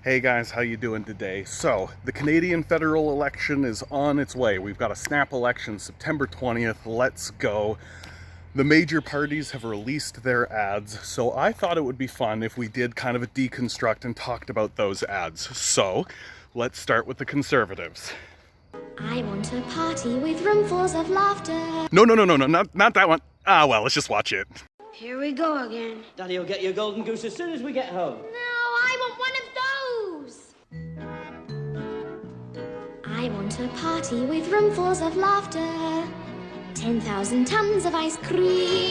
Hey guys, how you doing today? So, the Canadian federal election is on its way. We've got a snap election September 20th. Let's go. The major parties have released their ads, so I thought it would be fun if we did kind of a deconstruct and talked about those ads. So, let's start with the Conservatives. I want a party with roomfuls of laughter. No, not that one. Ah, well, let's just watch it. Here we go again. Daddy will get you a golden goose as soon as we get home. No, I want one of those. I want a party with roomfuls of laughter. 10,000 tons of ice cream.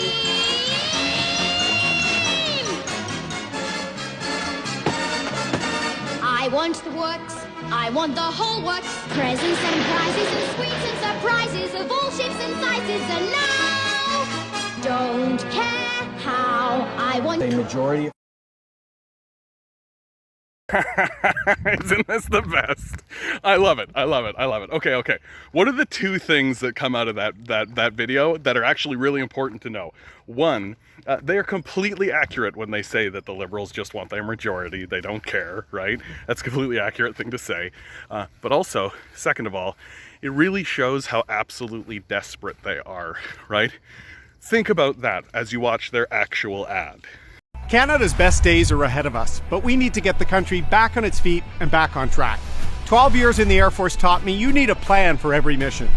I want the works. I want the whole works. Presents and prizes and sweets and surprises of all shapes and sizes. And now, don't care how I want a majority. Isn't this the best? I love it. Okay. What are the two things that come out of that video that are actually really important to know? One, they are completely accurate when they say that the Liberals just want their majority. They don't care, right? That's a completely accurate thing to say. But also, second of all, it really shows how absolutely desperate they are, right? Think about that as you watch their actual ad. Canada's best days are ahead of us, but we need to get the country back on its feet and back on track. 12 years in the Air Force taught me you need a plan for every mission.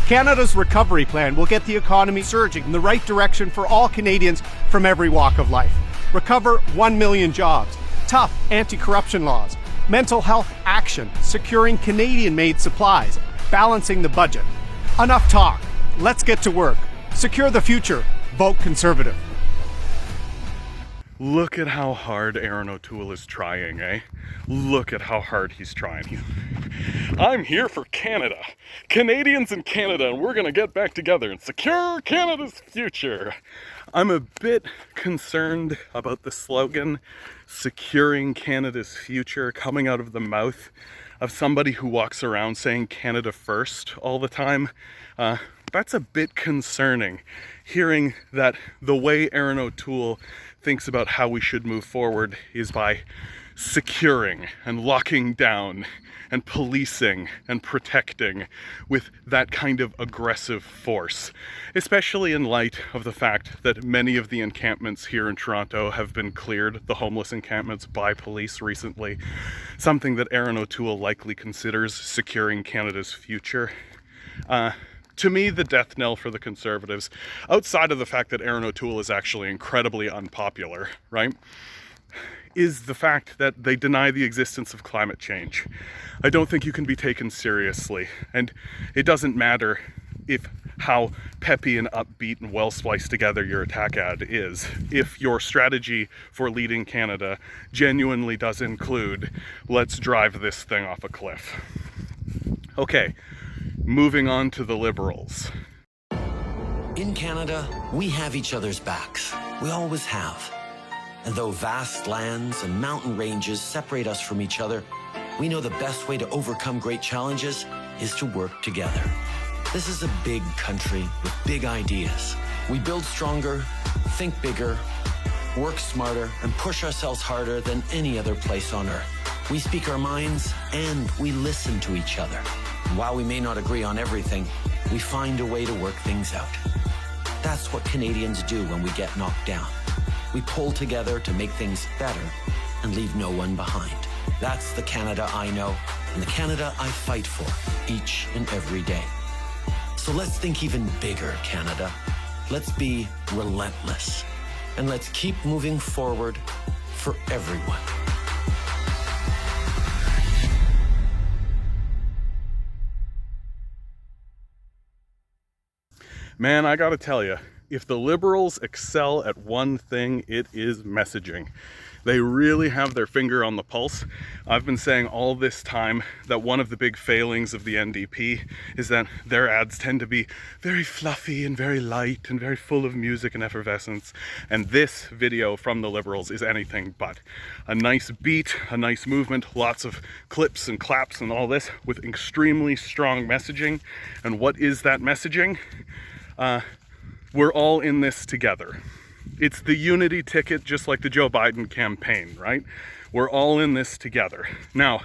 Canada's recovery plan will get the economy surging in the right direction for all Canadians from every walk of life. Recover 1 million jobs, tough anti-corruption laws, mental health action, securing Canadian-made supplies, balancing the budget. Enough talk. Let's get to work. Secure the future. Vote Conservative. Look at how hard Aaron O'Toole is trying, eh? Look at how hard he's trying. I'm here for Canada. Canadians in Canada, and we're gonna get back together and secure Canada's future. I'm a bit concerned about the slogan, securing Canada's future, coming out of the mouth of somebody who walks around saying Canada first all the time. That's a bit concerning, hearing that the way Aaron O'Toole thinks about how we should move forward is by securing and locking down and policing and protecting with that kind of aggressive force, especially in light of the fact that many of the encampments here in Toronto have been cleared, the homeless encampments, by police recently, something that Aaron O'Toole likely considers securing Canada's future. To me, the death knell for the Conservatives, outside of the fact that Aaron O'Toole is actually incredibly unpopular, right, is the fact that they deny the existence of climate change. I don't think you can be taken seriously, and it doesn't matter how peppy and upbeat and well spliced together your attack ad is, if your strategy for leading Canada genuinely does include, let's drive this thing off a cliff. Okay. Moving on to the Liberals. In Canada, we have each other's backs. We always have. And though vast lands and mountain ranges separate us from each other, we know the best way to overcome great challenges is to work together. This is a big country with big ideas. We build stronger, think bigger, work smarter, and push ourselves harder than any other place on Earth. We speak our minds and we listen to each other. While we may not agree on everything, we find a way to work things out. That's what Canadians do when we get knocked down. We pull together to make things better and leave no one behind. That's the Canada I know and the Canada I fight for each and every day. So let's think even bigger, Canada. Let's be relentless. And let's keep moving forward for everyone. Man, I gotta tell you, if the Liberals excel at one thing, it is messaging. They really have their finger on the pulse. I've been saying all this time that one of the big failings of the NDP is that their ads tend to be very fluffy and very light and very full of music and effervescence. And this video from the Liberals is anything but. A nice beat, a nice movement, lots of clips and claps and all this with extremely strong messaging. And what is that messaging? We're all in this together. It's the unity ticket, just like the Joe Biden campaign, right? We're all in this together. Now,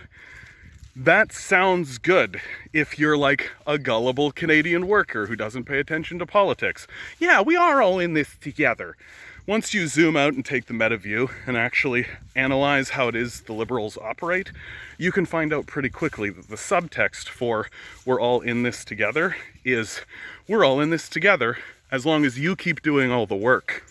that sounds good if you're like a gullible Canadian worker who doesn't pay attention to politics. Yeah, we are all in this together. Once you zoom out and take the meta view and actually analyze how it is the Liberals operate, you can find out pretty quickly that the subtext for we're all in this together is we're all in this together as long as you keep doing all the work.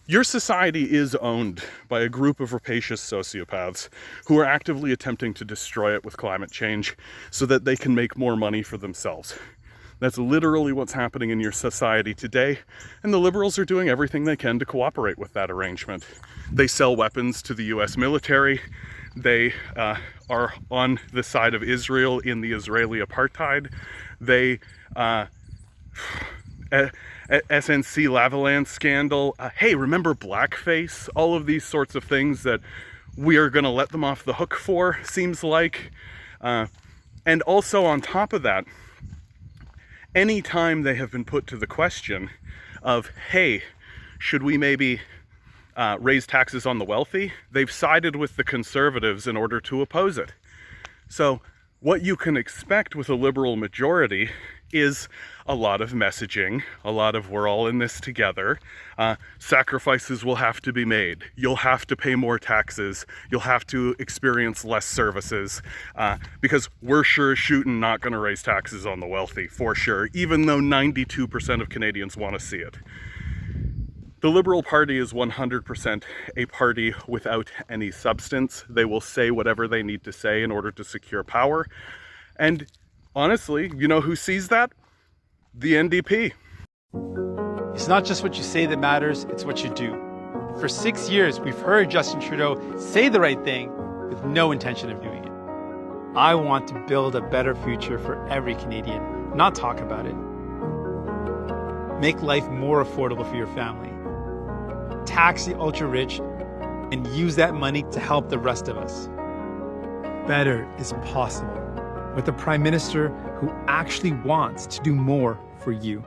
Your society is owned by a group of rapacious sociopaths who are actively attempting to destroy it with climate change so that they can make more money for themselves. That's literally what's happening in your society today, and the Liberals are doing everything they can to cooperate with that arrangement. They sell weapons to the US military. They are on the side of Israel in the Israeli apartheid. They SNC Lavalin scandal. Hey, remember blackface? All of these sorts of things that we are going to let them off the hook for, seems like. And also on top of that, anytime they have been put to the question of, hey, should we maybe raise taxes on the wealthy, they've sided with the conservatives in order to oppose it. So what you can expect with a liberal majority is a lot of messaging, a lot of we're all in this together. Sacrifices will have to be made. You'll have to pay more taxes. You'll have to experience less services because we're sure as shooting not going to raise taxes on the wealthy, for sure, even though 92% of Canadians want to see it. The Liberal Party is 100% a party without any substance. They will say whatever they need to say in order to secure power. And honestly, you know who sees that? The NDP. It's not just what you say that matters, it's what you do. For 6 years, we've heard Justin Trudeau say the right thing with no intention of doing it. I want to build a better future for every Canadian, not talk about it. Make life more affordable for your family. Tax the ultra-rich and use that money to help the rest of us. Better is possible with a Prime Minister who actually wants to do more for you.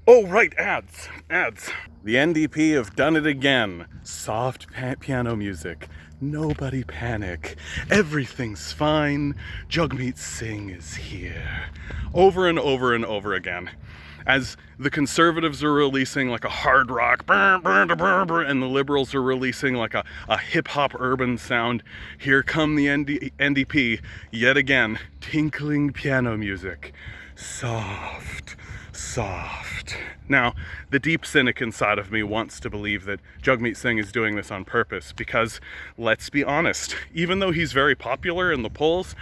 Oh, right, ads. The NDP have done it again. Soft piano music. Nobody panic. Everything's fine. Jagmeet Singh is here. Over and over and over again. As the conservatives are releasing like a hard rock, and the liberals are releasing like a hip-hop urban sound, here come the NDP yet again, tinkling piano music. Soft. Now, the deep cynic inside of me wants to believe that Jagmeet Singh is doing this on purpose because, let's be honest, even though he's very popular in the polls,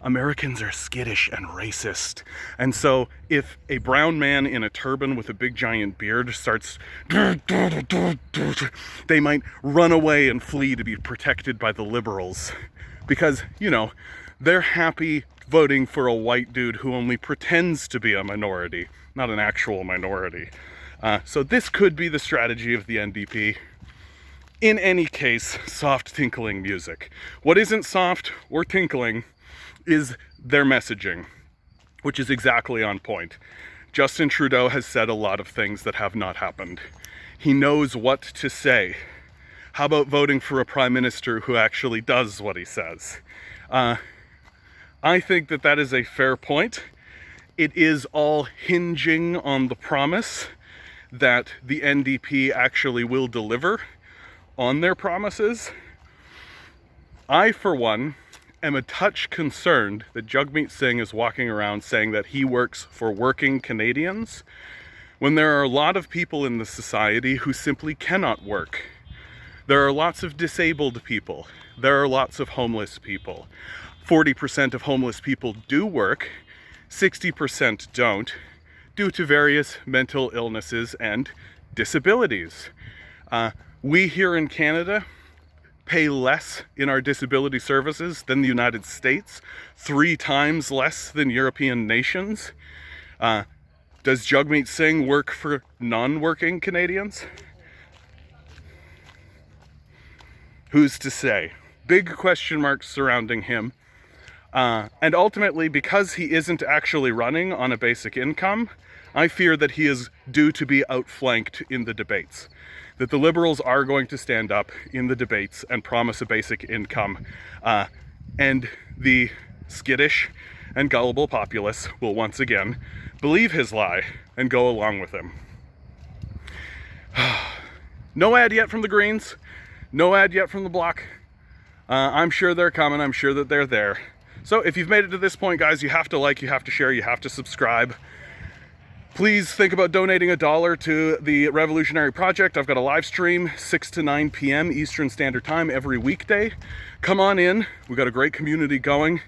Americans are skittish and racist. And so if a brown man in a turban with a big giant beard starts, they might run away and flee to be protected by the liberals because, you know, they're happy voting for a white dude who only pretends to be a minority, not an actual minority. So this could be the strategy of the NDP. In any case, soft tinkling music. What isn't soft or tinkling is their messaging, which is exactly on point. Justin Trudeau has said a lot of things that have not happened. He knows what to say. How about voting for a prime minister who actually does what he says? I think that that is a fair point. It is all hinging on the promise that the NDP actually will deliver on their promises. I, for one, am a touch concerned that Jagmeet Singh is walking around saying that he works for working Canadians, when there are a lot of people in the society who simply cannot work. There are lots of disabled people. There are lots of homeless people. 40% of homeless people do work, 60% don't, due to various mental illnesses and disabilities. We here in Canada pay less in our disability services than the United States, 3 times less than European nations. Does Jagmeet Singh work for non-working Canadians? Who's to say? Big question marks surrounding him. And ultimately, because he isn't actually running on a basic income, I fear that he is due to be outflanked in the debates. That the Liberals are going to stand up in the debates and promise a basic income, and the skittish and gullible populace will once again believe his lie and go along with him. No ad yet from the Greens, no ad yet from the Bloc. I'm sure they're coming, I'm sure that they're there. So if you've made it to this point, guys, you have to like, you have to share, you have to subscribe. Please think about donating $1 to the Revolutionary Project. I've got a live stream 6 to 9 p.m. Eastern Standard Time every weekday. Come on in. We've got a great community going.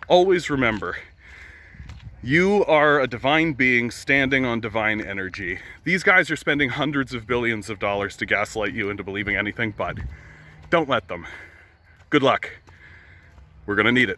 Always remember, you are a divine being standing on divine energy. These guys are spending hundreds of billions of dollars to gaslight you into believing anything but. Don't let them. Good luck. We're gonna need it.